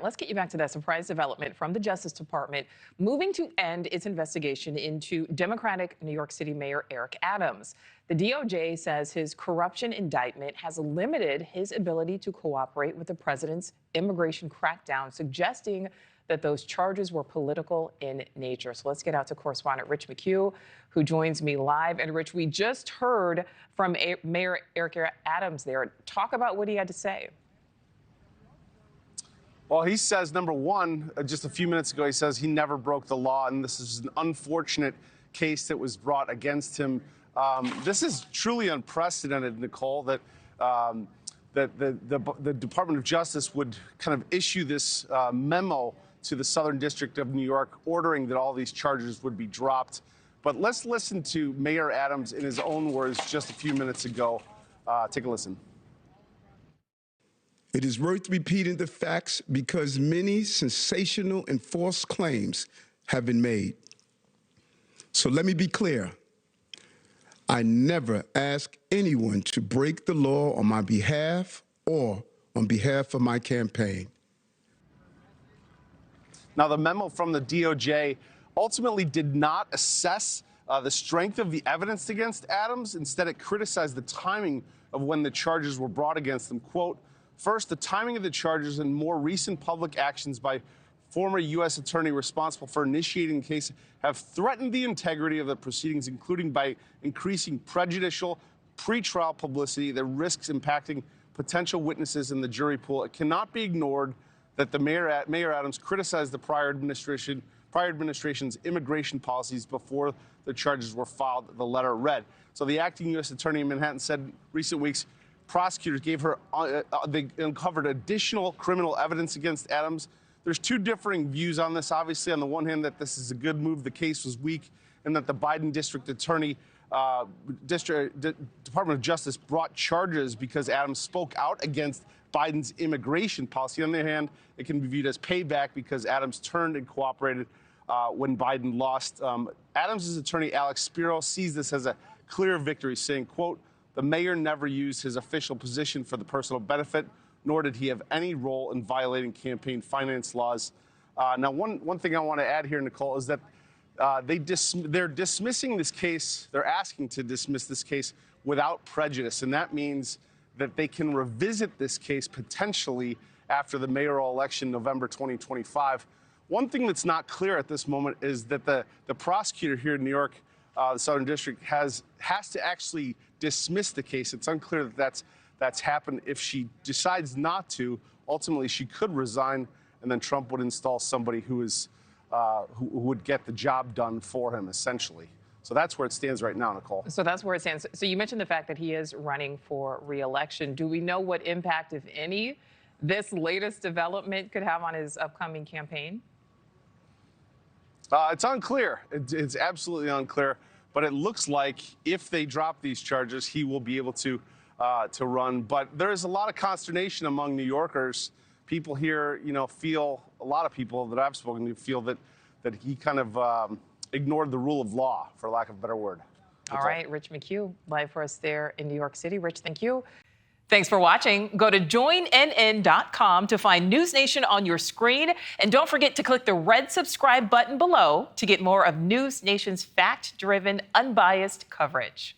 Let's get you back to that surprise development from the Justice Department, moving to end its investigation into Democratic New York City Mayor Eric Adams. The DOJ says his corruption indictment has limited his ability to cooperate with the president's immigration crackdown, suggesting that those charges were political in nature. So let's get out to correspondent Rich McHugh, who joins me live. And Rich, we just heard from Mayor Eric Adams there. Talk about what he had to say. Well, he says, number one, just a few minutes ago, he says he never broke the law, and this is an unfortunate case that was brought against him. This is truly unprecedented, Nichole, that the Department of Justice would kind of issue this memo to the Southern District of New York ordering that all these charges would be dropped. But let's listen to Mayor Adams in his own words just a few minutes ago. Take a listen. It is worth repeating the facts because many sensational and false claims have been made. So let me be clear. I never ask anyone to break the law on my behalf or on behalf of my campaign. Now, the memo from the DOJ ultimately did not assess the strength of the evidence against Adams. Instead, it criticized the timing of when the charges were brought against him. Quote, first, the timing of the charges and more recent public actions by former U.S. attorney responsible for initiating the case have threatened the integrity of the proceedings, including by increasing prejudicial pretrial publicity that risks impacting potential witnesses in the jury pool. It cannot be ignored that the Mayor Adams criticized the prior administration's immigration policies before the charges were filed, the letter read. So the acting U.S. attorney in Manhattan said in recent weeks, prosecutors gave her, they uncovered additional criminal evidence against Adams. There's two differing views on this. Obviously, on the one hand, that this is a good move, the case was weak, and that the Biden district attorney, Department of Justice brought charges because Adams spoke out against Biden's immigration policy. On the other hand, it can be viewed as payback because Adams turned and cooperated when Biden lost. Adams' attorney, Alex Spiro, sees this as a clear victory, saying, quote, the mayor never used his official position for the personal benefit, nor did he have any role in violating campaign finance laws. Now, one thing I want to add here, Nichole, is that they're dismissing this case. They're asking to dismiss this case without prejudice, and that means that they can revisit this case potentially after the mayoral election, November 2025. One thing that's not clear at this moment is that the prosecutor here in New York, the Southern District, has to actually dismiss the case. It's unclear that that's happened. If she decides not to, ultimately she could resign, and then Trump would install somebody who would get the job done for him, essentially. So that's where it stands right now, Nichole. So that's where it stands. So you mentioned the fact that he is running for re-election. Do we know what impact, if any, this latest development could have on his upcoming campaign? It's unclear. It's absolutely unclear. But it looks like if they drop these charges, he will be able to run. But there is a lot of consternation among New Yorkers. People here, feel, a lot of people that I've spoken to feel that he kind of ignored the rule of law, for lack of a better word. All right, Rich McHugh, live for us there in New York City. Rich, thank you. Thanks for watching. Go to joinnn.com to find NewsNation on your screen. And don't forget to click the red subscribe button below to get more of NewsNation's fact-driven, unbiased coverage.